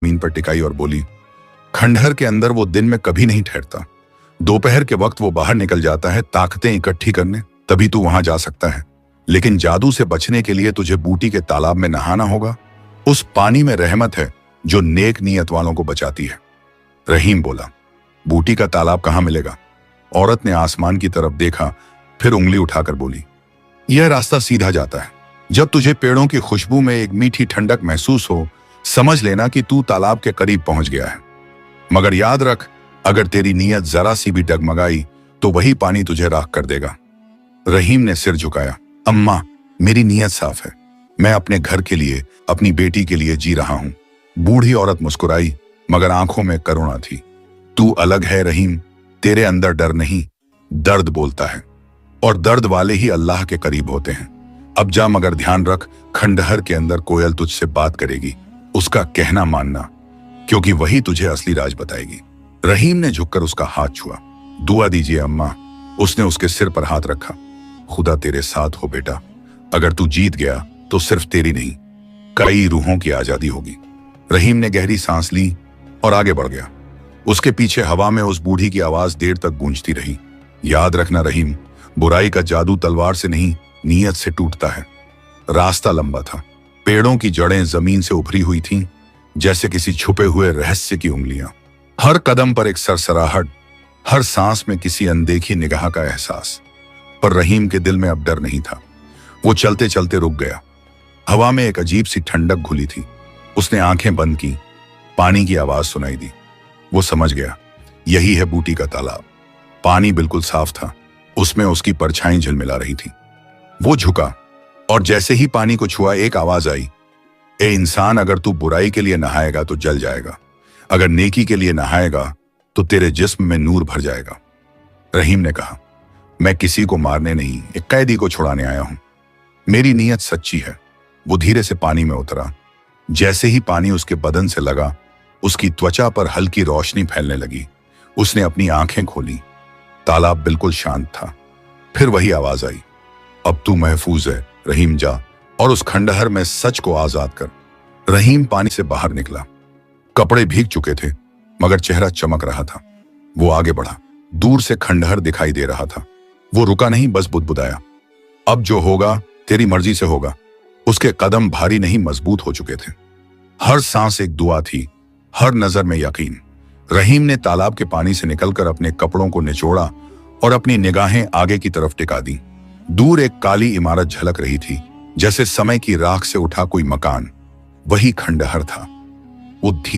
जमीन पर टिकाई और बोली, खंडहर के अंदर वो दिन में कभी नहीं ठहरता। दोपहर के वक्त वो बाहर निकल जाता है ताकतें इकट्ठी करने, तभी तू वहां जा सकता है। लेकिन जादू से बचने के लिए तुझे बूटी के तालाब में नहाना होगा। उस पानी में रहमत है जो नेक नीयत वालों को बचाती है। रहीम बोला, बूटी का तालाब कहाँ मिलेगा? औरत ने आसमान की तरफ देखा, फिर उंगली उठाकर बोली, यह रास्ता सीधा जाता है। जब तुझे पेड़ों की खुशबू में एक मीठी ठंडक महसूस हो, समझ लेना कि तू तालाब के करीब पहुंच गया है। मगर याद रख, अगर तेरी नीयत जरा सी भी डगमगाई तो वही पानी तुझे राख कर देगा। रहीम ने सिर झुकाया, अम्मा, मेरी नीयत साफ है। मैं अपने घर के लिए, अपनी बेटी के लिए जी रहा हूं। बूढ़ी औरत मुस्कुराई, मगर आंखों में करुणा थी। तू अलग है रहीम, तेरे अंदर डर नहीं, दर्द बोलता है, और दर्द वाले ही अल्लाह के करीब होते हैं। अब जा, मगर ध्यान रख, खंडहर के अंदर कोयल तुझसे बात करेगी, उसका कहना मानना, क्योंकि वही तुझे असली राज बताएगी। रहीम ने झुककर उसका हाथ छुआ। दुआ दीजिए अम्मा। उसने उसके सिर पर हाथ रखा। खुदा तेरे साथ हो बेटा। अगर तू जीत गया तो सिर्फ तेरी नहीं, कई रूहों की आजादी होगी। रहीम ने गहरी सांस ली और आगे बढ़ गया। उसके पीछे हवा में उस बूढ़ी की आवाज देर तक गूंजती रही, याद रखना रहीम, बुराई का जादू तलवार से नहीं, नीयत से टूटता है। रास्ता लंबा था। पेड़ों की जड़ें जमीन से उभरी हुई थीं, जैसे किसी छुपे हुए रहस्य की उंगलियां। हर कदम पर एक सरसराहट, हर सांस में किसी अनदेखी निगाह का एहसास। पर रहीम के दिल में अब डर नहीं था। वो चलते चलते रुक गया। हवा में एक अजीब सी ठंडक घुली थी। उसने आंखें बंद की। पानी की आवाज सुनाई दी। वो समझ गया, यही है बूटी का तालाब। पानी बिल्कुल साफ था, उसमें उसकी परछाई झिलमिला रही थी। वो झुका और जैसे ही पानी को छुआ, एक आवाज आई, ए इंसान, अगर तू बुराई के लिए नहाएगा तो जल जाएगा, अगर नेकी के लिए नहाएगा तो तेरे जिस्म में नूर भर जाएगा। रहीम ने कहा, मैं किसी को मारने नहीं, एक कैदी को छुड़ाने आया हूं। मेरी नीयत सच्ची है। वो धीरे से पानी में उतरा। जैसे ही पानी उसके बदन से लगा, उसकी त्वचा पर हल्की रोशनी फैलने लगी। उसने अपनी आंखें खोली। तालाब बिल्कुल शांत था। फिर वही आवाज आई, अब तू महफूज है रहीम, जा और उस खंडहर में सच को आजाद कर। रहीम पानी से बाहर निकला। कपड़े भीग चुके थे, मगर चेहरा चमक रहा था। वो आगे बढ़ा। दूर से खंडहर दिखाई दे रहा था। वो रुका नहीं, बस बुदबुदाया, अब जो होगा तेरी मर्जी से होगा। उसके कदम भारी नहीं, मजबूत हो चुके थे। हर सांस एक दुआ थी, हर नजर में यकीन। रहीम ने तालाब के पानी से निकलकर अपने कपड़ों को निचोड़ा और अपनी निगाहें आगे की तरफ टिका दी। दूर एक काली इमारत झलक रही थी, जैसे समय की राख से उठा कोई मकान। वही खंडहर था। वो